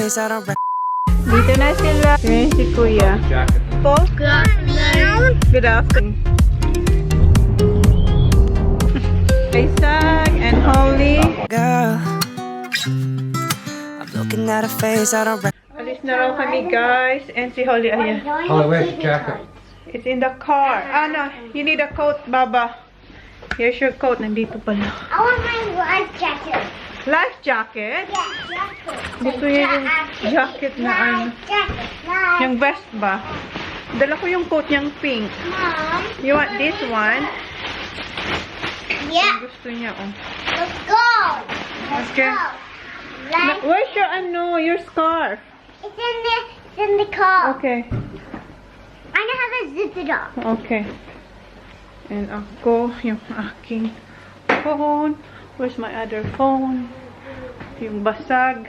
face, I don't Dito na sila. Yan si Kuya. Po? Good afternoon. Isaac and Holly. girl. I'm looking at a face, I don't Alis na raw kami, guys. And si Holly, ayan. Holly, where's your jacket? It's in the car. Ah, no. You need a coat, Baba. Here's your coat. Nandito pala. I want my life jacket. Life jacket? Yeah, jacket. Gusto niya yung jacket na ano. Jacket. Yung vest ba? Dala ko yung coat niyang pink. Mom. You want this one? Yeah. Gusto niya, oh. Let's go. Let's Okay. go. Life. Where's your, ano, your scarf? It's in the car. Okay. I know how to zip it up. Okay. And ako, yung aking phone. Where's my other phone? Yung basag.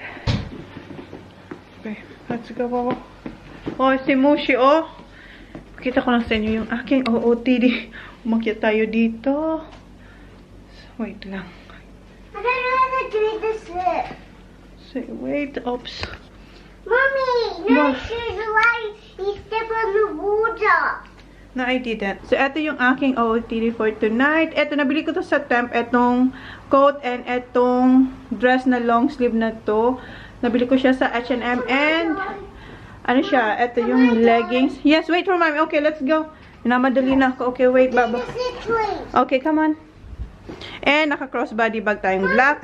Okay, let's go. Oh, si Mushi, oh. Pakita ko lang sa inyo yung aking OOTD. Umakyat tayo dito. Wait lang. I don't know how to do the zip. Say, wait, oops. Mommy, no shoes alive. You step on the water. No, I didn't. So, ito yung aking OOTD for tonight. Ito, nabili ko to sa temp. Etong coat and etong dress na long sleeve na to. Nabili ko siya sa H&M and ano siya? Ito yung leggings. Yes, wait for mommy. Okay, let's go. Namadali na ako. Okay, wait, Baba. Okay, come on. And naka-crossbody bag tayong black.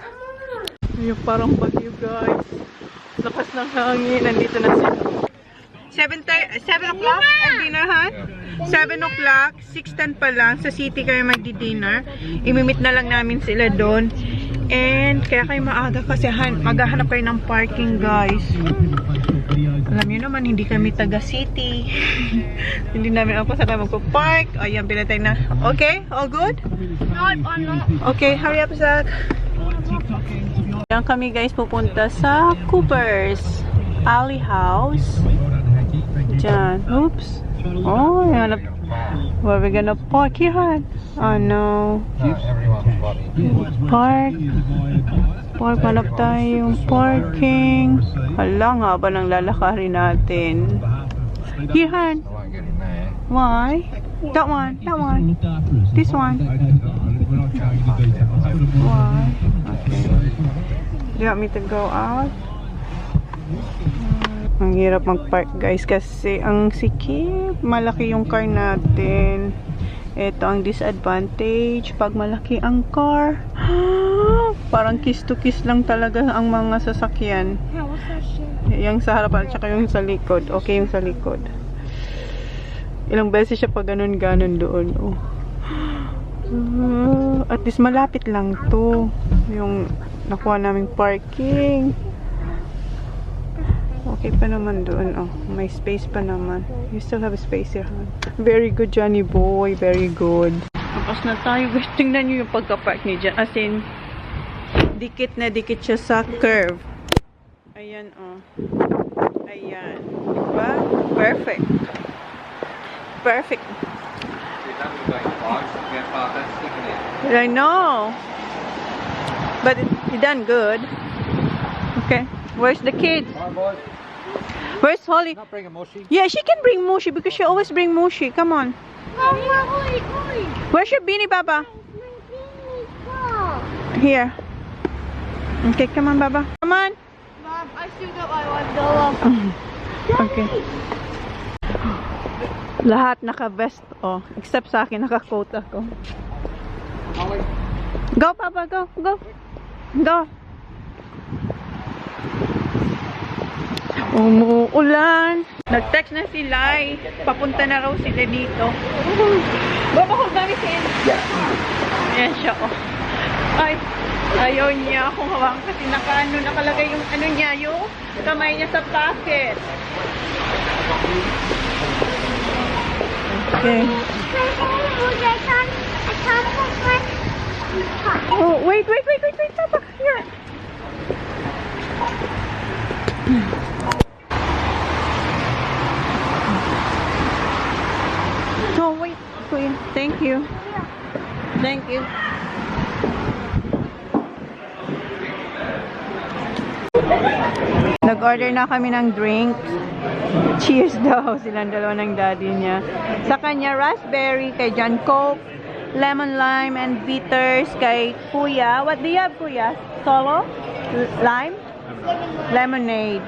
Yung parang bagyo, guys. Lakas ng hangin. Nandito na sila. 7 o'clock ang dinner, ha? 7 o'clock, 6:10 pa lang. Sa city kayo magdi-dinner. Imimit na lang namin sila doon. And kaya kayo maaga kasi maghahanap kayo ng parking, guys. Alam niyo naman, hindi kami taga-city. Hindi namin ako sa kayo magpa-park. Ayan, pinatay na. Okay? All good? No, I'm not. Okay, hurry up, Zach. Ayan kami, guys, pupunta sa Cooper's Alley House. Diyan. Oops. Oh, yan. Where we gonna park here? Oh, no. Park. Park. Hanap tayong parking. Hala, nga ba nang lalakarin natin? Here, Han. Why? That one. That one. This one. Why? Okay. Do you want me to go out? Ang hirap mag-park, guys, kasi ang sikip. Malaki yung car natin. Ito ang disadvantage pag malaki ang car. Parang kiss to kiss lang talaga ang mga sasakyan. Yung sa harapan at saka yung sa likod. Okay, yung sa likod. Ilang beses siya pa ganun-ganon doon. Oh. At least malapit lang to. Yung nakuha naming parking. Okay pa naman doon. Oh, may space pa naman. You still have a space here, huh? Very good, Johnny boy. Very good. Tapos na tayo. Guys, tingnan nyo yung pagka-park ni Jan. As in, dikit na dikit siya sa curve. Ayan, oh. Ayan. Diba? Perfect. Perfect. I know. But he done good. Okay. Where's the kids? Where's Holly? Not bring a mushy. Yeah, she can bring Mushi because she always bring Mushi. Come on. Where's your beanie, Baba? Here. Okay, come on, Baba. Come on. Mom, I still got my $1. Okay. Lahat naka-vest. Oh, except sa akin, naka-coat ako. Go, Papa. Go. Go. Go. Umuulan. Nag-text na si Lai. Papunta na raw sila dito. Baba ko gamitin. Ayan siya, oh. Ay, ayaw niya akong hawakan kasi nakalagay yung ano niya, yung kamay niya sa pocket. Okay. Oh, wait, Papa. Here. Oh, wait. Thank you. Thank you. Nag-order na kami ng drink. Cheers daw silang dalawa ng daddy niya. Sa kanya, raspberry. Kay John, Coke. Lemon, lime, and bitters. Kay Kuya. What do you have, Kuya? Solo? Lime? Lemonade.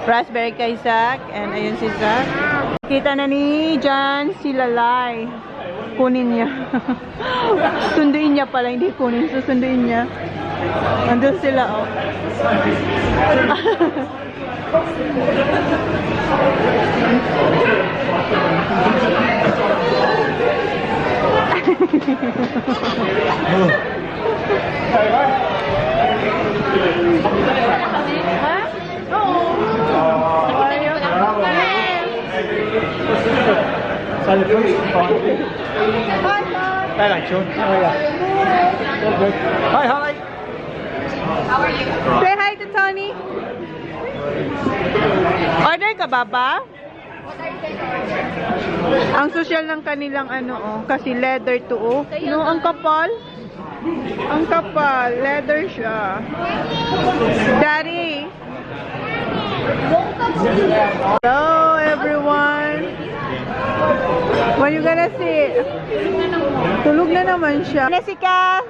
Raspberry kay Zach. And ayun si Zach. Kita na ni John si Lalay. Kunin niya. Sunduin niya pala. Hindi kunin. Susunduin niya. Nandun sila, oh. Hi, hi. How are you? Say hi to Tony. Order ka ba ba? Ang social ng kanilang ano, oh. Kasi leather to, oh. No, ang kapal. Ang kapal. Leather siya. Daddy. Hello, everyone. When you gonna see? Tulog na naman siya. Jessica!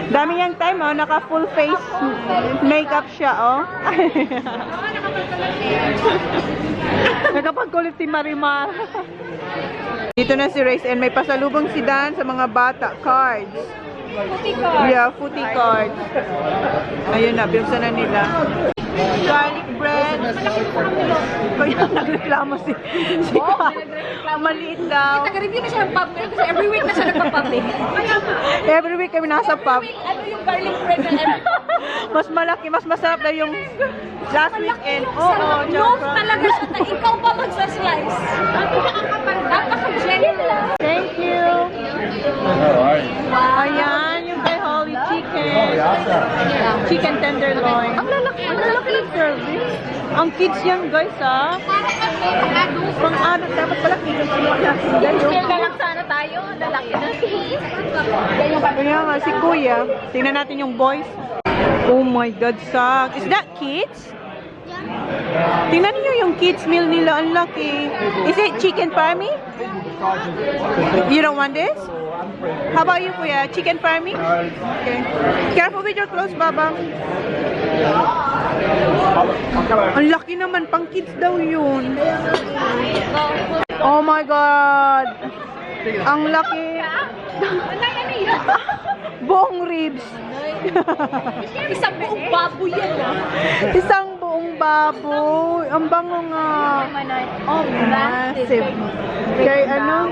Dami niyang time, oh. Naka full face makeup siya, oh. Nakapagkulit si Marimar. Dito na si Race and may pasalubong si Dan sa mga bata. Cards. Footy card. Yeah, footy cards. Ayun na, binuksan na nila. Garlic bread. Kaya nagreklamo si maliit daw. Nag-review na siya ng pub kasi every week na siya nagpa-pub eh. Every week kami nasa pub. Ano yung garlic bread na Mas malaki, mas masarap na yung last weekend. Oo, Love talaga siya na ikaw pa magsa-slice. Napaka-jelly lang. Thank you. Ayan, yung kay Holly chicken. Chicken tenderloin. Ang lalaki ng service. Ang kids yan, guys, ha? Pang-adult, dapat pala kids. Kaya lang sana tayo, lalaki na si. Kaya nga, si Kuya. Tingnan natin yung boys. Oh my God, Sak. Is that kids? Tingnan niyo yung kids meal nila. Ang laki. Is it chicken parmy? You don't want this? How about you, Kuya? Chicken parmy? Okay. Careful with your clothes, Baba. Ang laki naman. Pang kids daw yun. Oh my God. Ang laki. Buong ribs. Isang buong baboy yan ah. Isang buong baboy. Ang bango nga. Oh, Massive. Kay ano?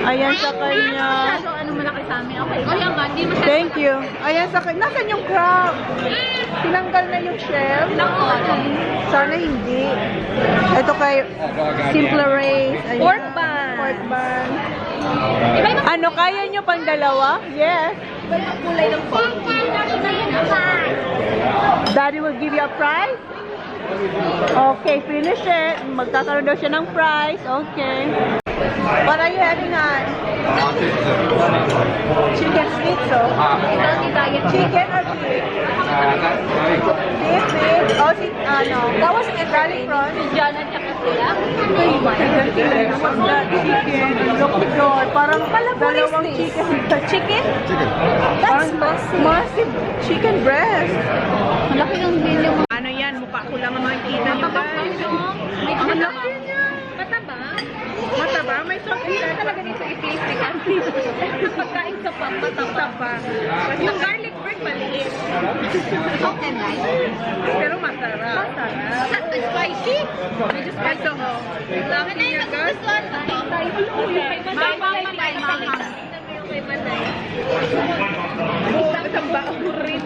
Ayan sa kanya. Ano malaki sa amin? Okay. Kaya nga, hindi masyadong. Thank you. Ayan sa kanya. Nasaan yung crab? Tinanggal na yung shell? Sana hindi. Ito kay Simple Race. Ayan. Pork bun. Pork bun. Iba-iba Ano, kaya nyo pang dalawa? Yes. yung kulay ng pork. Daddy will give you a prize? Okay, finish it. Magkakaroon daw siya ng prize. Okay. What are you having on? Chicken schnitzel. Ito si Diet Chicken or beef? Beef. Oh, ano? That was a Garlic prawn. Si John at saka sila. What's that? Chicken. Look, parang dalawang chicken. Chicken? That's massive chicken breast. Malaki ng bill yung Ano yan? Mukha ko lang ang makikita nyo, guys. may Ang mataba. laki niya. Mataba? Mataba? May soft Kaya talaga dito i-tasting ang pagkain sa pub, mataba. Yung garlic bread maliit. Soft and light. Pero masarap. Spicy? Medyo spicy. Ito mo. Laki niya, guys. Isang baong rin.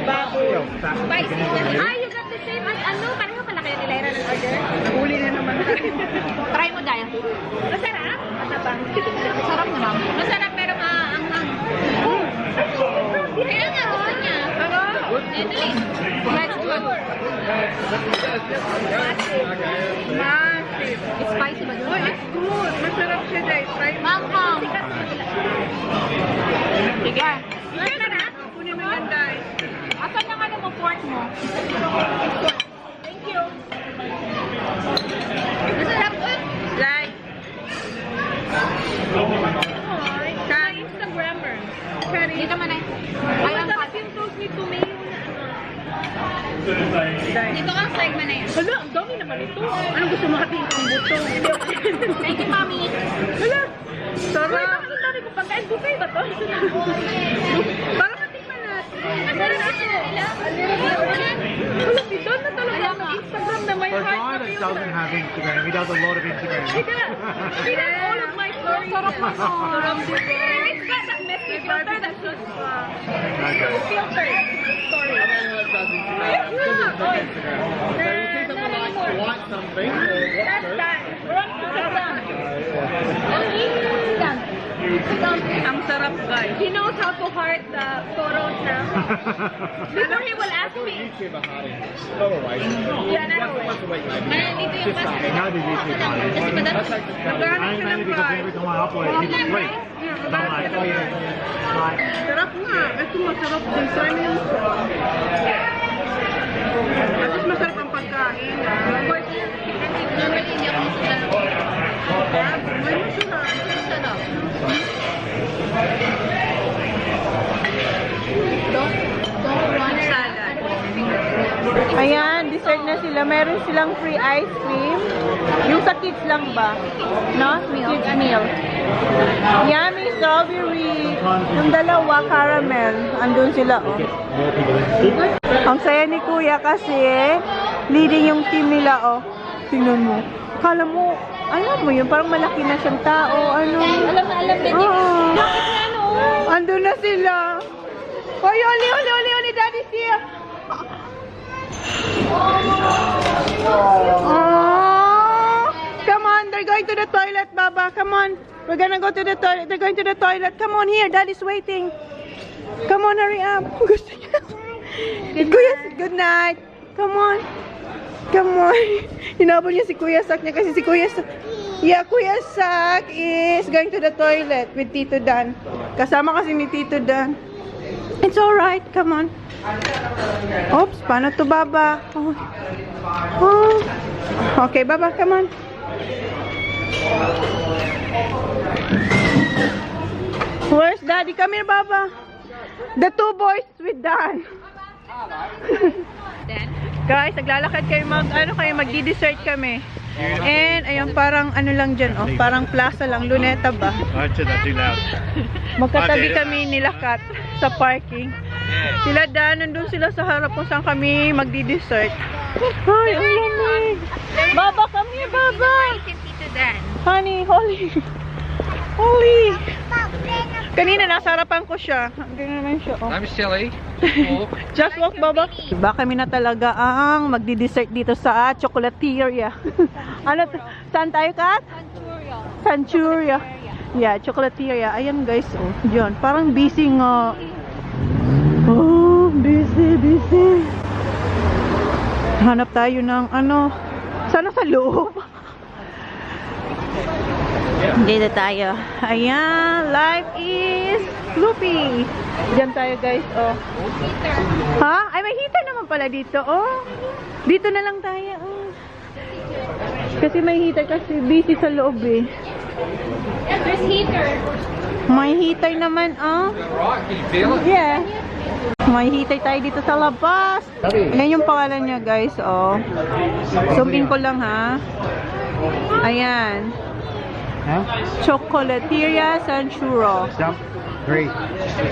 Bago. Spicy. Ah, you got the same as ano? Pareho pala kayo nila ng order? Huli na naman. Try mo dahil. Masarap? Masarap. Masarap naman. Masarap pero maanghang. Kaya nga gusto niya. Ano? Italy. Let's do it. Massive. It's spicy ba Oh, it's good. Masarap siya, guys. Try mo. Manghang. Sige. Masarap. Kunin mo yan, guys. Asan yung ano mo? fork mo. Thank you. Masarap po. Like. Sa Instagrammer. Dito man ay. Masarap yung toast ni Tumayo. Dito ka slide man na yan. Hala, ang dami naman ito. Anong gusto mo kating ang buto? Thank you, Mami. Hala, sarap. Ang dami ko pagkain. Buffet ba to? Para matikman natin. Masarap ito. Wala, doon na talaga sa Instagram na may For heart God, na it doesn't have Instagram. He does a lot of Instagram. He does all of my stories. Sarap na sarap, diba? It's got that messy filter that shows Okay. Story. Want something? That's that. Ang sarap, guys. He knows how to heart the photos now. Before he will ask me. Yeah, dito yung mas. Now the YouTube Kasi madalas. I'm mainly because every time I upload, people wait. So I'm like, oh yeah, like, Sarap nga. Ito masarap din. Try mo yung at least masarap ang pagkain. Of course, normally hindi ako masarap. May masarap. Masarap. Salad. Ayan, dessert na sila. Meron silang free ice cream. Yung sa kids lang ba? No? Kids meal. Yummy strawberry. Yung dalawa, caramel. Andun sila, oh. Ang saya ni Kuya kasi leading yung team nila, oh. Tingnan mo. Kala mo, alam mo yun, parang malaki na siyang tao. Ano? Alam na din. Oo. Bakit na ano? Andun na sila. Hoy, Oli, Daddy's here. Oh, come on, they're going to the toilet, Baba. Come on. We're gonna go to the toilet. They're going to the toilet. Come on here, Daddy's waiting. Come on, hurry up. Gusto niya. Good night. Come on. Come on. Hinabol niya si Kuya Sak niya kasi si Kuya Sak. Yeah, Kuya Sak is going to the toilet with Tito Dan. Kasama kasi ni Tito Dan. It's alright. Come on. Oops, paano to, Baba? Oh. Oh. Okay, Baba, come on. Where's Daddy? Come here, Baba. The two boys with Dan. Then? Guys, naglalakad kayo magdi-dessert kami. And ayun, parang ano lang dyan, oh, parang plaza lang, Luneta ba? Actually, that's too loud. Magkatabi kami nila Kat sa parking. Sila Dan, nandun sila sa harap kung saan kami magdi-dessert. Ay, ang lamig. Baba, come here, Baba. Tito Dan. Honey, Holly. Kanina, nasa harapan ko siya. Ganyan naman siya, oh. I'm silly. Just walk, Baba. Diba kami na talaga ang magdi-dessert dito sa chocolateria. Ano to? Saan tayo, Kat? Sanchuria. Yeah, chocolateria. Ayan, guys, oh. Diyan. Parang busy nga. Oh, busy. Hanap tayo ng ano. Sana sa loob. Dito tayo. Ayan, life is loopy. Diyan tayo, guys, oh. Ha? Ay, may heater naman pala dito, oh. Dito na lang tayo, oh. Kasi may heater kasi busy sa loob, eh. Yeah, there's heater. May heater naman, oh. Right, can you feel it? Yeah. May heater tayo dito sa labas. Ayan yung pangalan niya, guys, oh. Zoom in ko lang, ha. Ayan. Huh? Chocolateria Sanchuro. Jump. 3,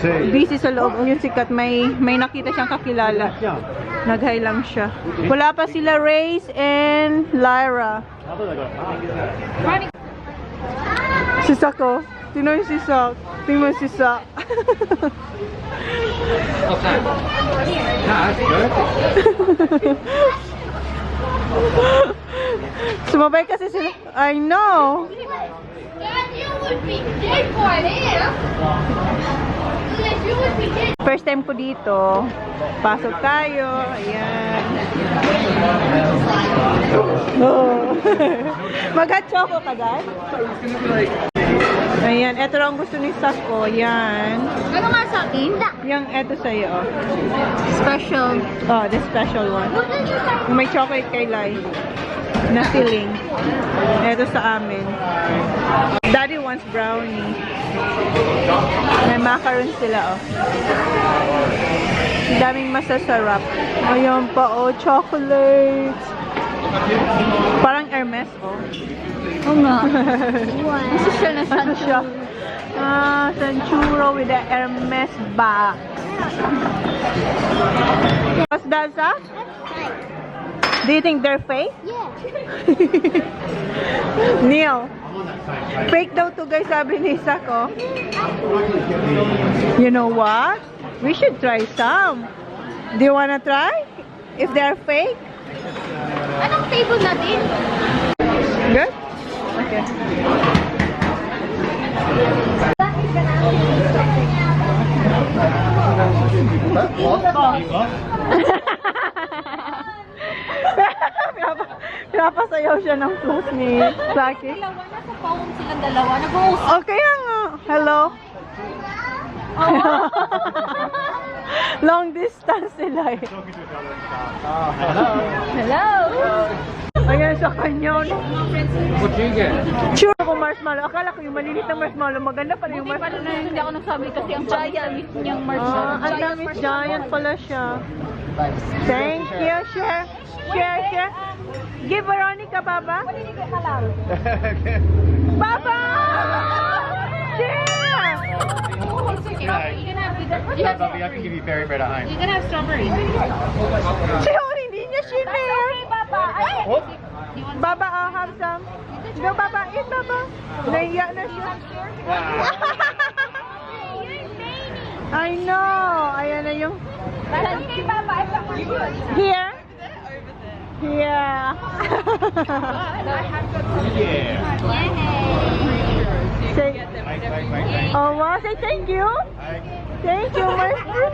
2. Busy sa loob. Yung sikat, may nakita siyang kakilala. Jump. Nag-hi lang siya. Wala pa sila Race and Lyra. Si Sako. Sino yung si Sak? Tingnan mo si Sak. What's that? No, that's good. Sumabay kasi sila. I know. Dad, you would be dead for this. You would be dead. First time ko dito. Pasok tayo. Ayan. Oh. Mag-hot choco ka, Dad? Ayan, ito lang gusto ni Sako. Yan. Ano nga sa akin? Yung ito sa'yo, oh. Special. Oh, the special one. Yung may chocolate kay Lai. Na filling. Ito sa amin. Daddy wants brownie. May macaron sila, oh. Daming masasarap. Ayan pa, oh, chocolates. Parang Hermes, oh. Oo nga. Social na Ano siya? Ah, Sanchuro with the Hermes box. What's that, Sa? Do you think they're fake? Yeah. Neil, fake daw to guys, sabi ni Sako. You know what? We should try some. Do you wanna try? If they're fake? Anong table natin? Good? Okay. Pinapasayaw siya ng plus ni Saki. Dalawa, nasa phone silang dalawa. Nag-uusap. Oh, kaya nga. Hello? Long distance sila eh. Hello! Ayan sa kanya. What do you get? Sure ako marshmallow. Akala ko yung malilit na marshmallow. Maganda pala yung Hindi pala marshmallow. na hindi ako nagsabi kasi ang giant niyang marshmallow. Ang dami giant pala siya. Thank you. Share. Share, share. Give Veronica, Baba. Baba! Share! Yeah, Bubby, I can give you fairy bread at home. You can have strawberry. Sure, hindi niya share. What? Baba, I'll have some. Go, Baba. Eat, Baba. Naiya na siya. I know. Ayan na yung... Here? Yeah. Yeah. Say, Wait. oh, wow. Say thank you. Thank you, Mercy.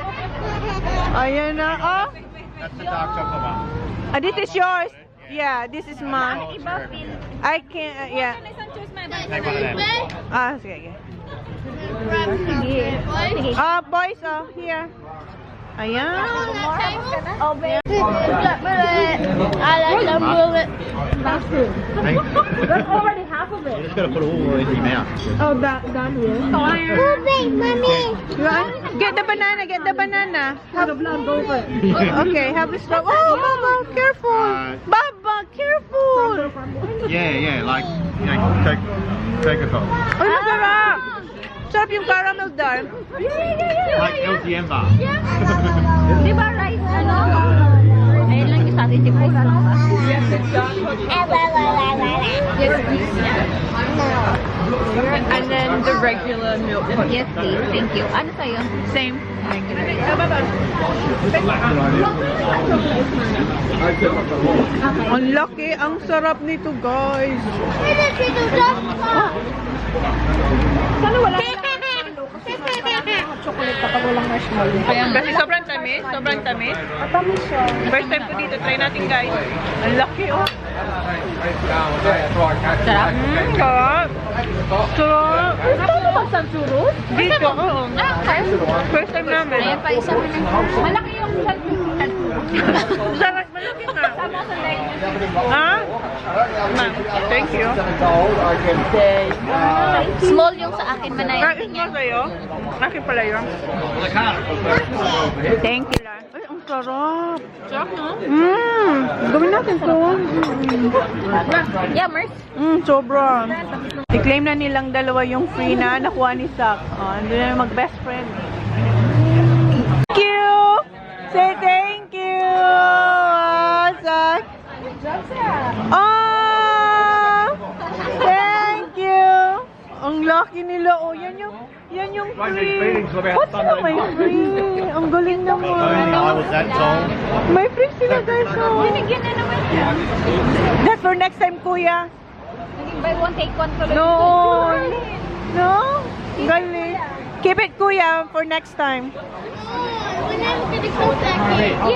Ayan na. Oh. That's the dark chocolate one. This is yours. Yeah, this is mine. I can't, yeah. Take one of them. Ah, sige. Boys, oh, here. Ayan. Oh, baby. I like the bullet. That's already half of You it. just gotta put it all in your mouth. Oh, done with. Moving, mommy. Get the banana, get the banana. Have okay, have a straw. Oh, Baba, careful. Baba, careful. Yeah, like, you know, take a top. Ay, masarap. Sarap yung caramel dar. Like LTM bar. Di ba rice, ano? Ayun lang yung sa atin, di ba? Yes, please. And then the regular milk. Yes, please. Thank you. Ano sa'yo? Same. Ang laki, ang sarap nito, guys. Sana wala chocolate kapag walang marshmallow. Kasi sobrang tamis, sobrang tamis. Matamis siya. First time ko dito, try natin guys. Ang laki oh. Sarap. Sarap. Sarap. Ano ba sa churros? Dito, oo. First time namin. Ayan pa, isa mo na. Malaki yung Sarap, malaki nga. Ha? Ma'am, thank you. Small yung sa akin, manay. Kahit mo sa'yo, akin pala yun. Thank you, Lan. Ay, ang sarap. Sarap, no? Gawin natin to. Yeah, Mers. Sobra. I-claim na nilang dalawa yung free na nakuha ni Sak. Andun na mag-best friend. Thank you! Say thank you! Sak! Oh! Thank you! Ang laki nila. Oh, yan yung free. What's na may free? Ang galing naman. I was that tall. May free sila guys. Oh. Binigyan na naman siya. That's for next time, kuya. Buy one, take one tuloy. No. No? Galing. Keep it, kuya, for next time.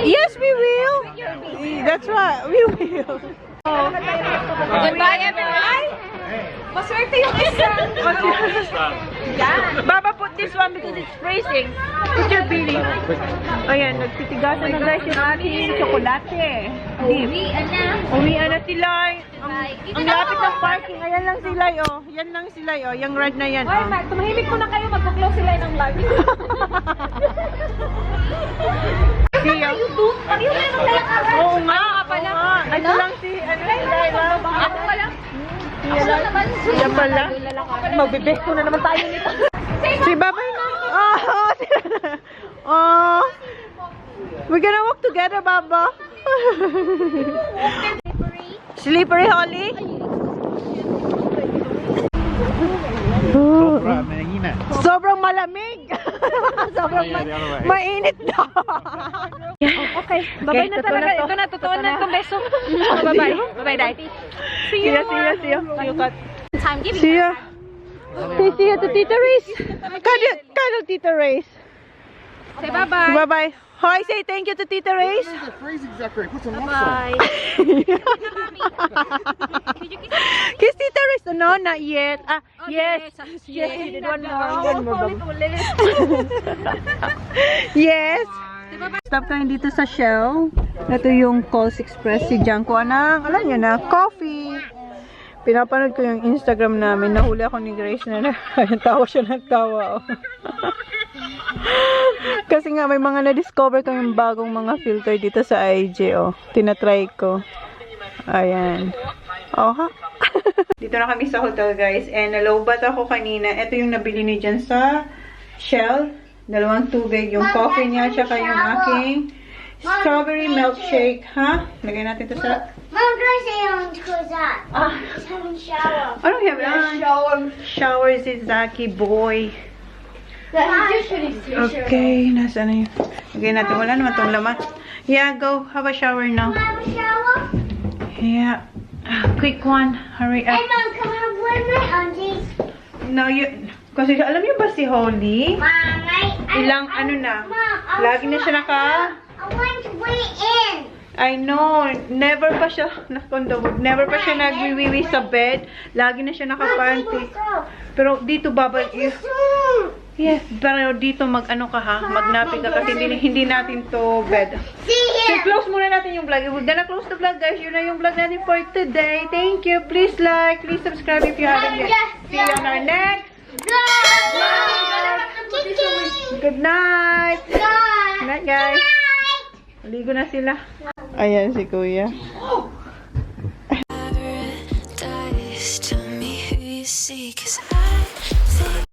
Yes, we will. That's right. We will. Goodbye, everyone. Maswerte yung isa. Yeah. Baba, put this one because it's freezing. Put your Billy. Ayan, nagtitigasan na guys yung ating tsokolate. Uwian na sila. Ang lapit ng parking. Ayan lang sila, oh. Yan lang sila, oh. Yung red na yan, Ay, oh. tumahimik ko na kayo. Magpo-close sila ng live. See ya. Pareho na yung lalakaran. Oo nga. pala. Ito lang si, ano, Ako pala. Ako lang naman. Siya pala. Magbibest ko na naman tayo nito. Si Babay na. Oh, oh. We're gonna walk together, Baba. Slippery, Holly? Sobrang malamig. Sobrang mainit daw. Okay, babay na talaga. Ito na, totoo na itong beso. Bye-bye. Bye-bye, Dad. See you. See you. Time giving. See you. See you to Tita Race. Kano Tita Race? Say bye-bye. Bye-bye. Hoy, say thank you to Tita Race. Bye. Kiss Tita Race. No, not yet. Ah, Oh, yes. Yes, you did one more. Ulit. Yes. Stop tayo dito sa Shell. Ito yung Coles Express. Si Janko Anang, alam niyo na, coffee. Pinapanood ko yung Instagram namin. Nahuli ako ni Grace na ayun, tawa siya ng tawa. Oh. Kasi nga may mga na-discover kami bagong mga filter dito sa IG. Oh. Tinatry ko. Ayan. Oh, ha? Dito na kami sa hotel, guys. And nalobat ako kanina. Ito yung nabili ni dyan sa Shell. 2 tubig. Yung coffee niya, tsaka yung aking strawberry milkshake. Ha? Lagay natin ito sa... Mom, can I say on close that? Just having a shower. I don't have a shower. Si Zaki, boy. Okay, nasa na yun? Lagay natin. Wala naman itong laman. Yeah, go. Have a shower now. Have a shower? Yeah. Quick one. Hurry up. Hey, Mom, can I have one of my undies? No, you... Kasi alam niyo ba si Holly? Mom, Ilang ano na? Mom, Lagi na siya naka... I want to wait in. I know. Never pa siya never pa siya nagwiwiwi sa bed. Lagi na siya nakapanty. Pero dito babal yes, pero dito mag-ano ka ha? Magnapi ka kasi hindi natin to bed. See So here. close muna natin yung vlog. We're gonna close the vlog, guys. Yun na yung vlog natin for today. Thank you. Please like, please subscribe if you haven't yet. See you on our next Good night. Good night, guys. Maligo na sila. Ayan si Kuya. Dies. Tell me who you see, 'cause